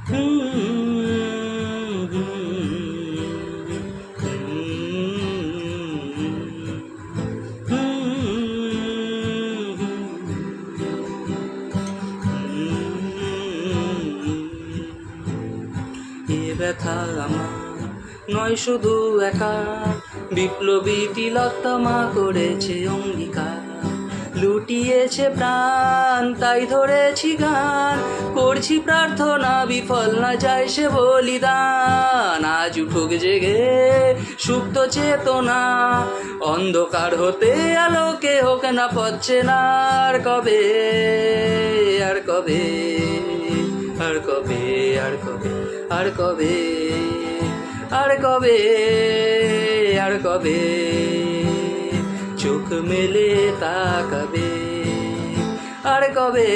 এ ব্যথা আমার নয় শুধু একা, বিপ্লবী তিলোত্তমা করেছে অঙ্গীকার, লুটিয়েছে প্রাণ তাই ধরেছি গান, করছি প্রার্থনা বিফল না যায় সে বলিদান। আজ উঠুক জেগে সুপ্ত চেতনা, অন্ধকার হতে আলোকে হোক না পচ্ছে না। আর কবে, আর কবে, আর কবে, আর কবে, আর কবে, আর কবে, আর কবে চোখ মেলে তাকাবে, আর কবে।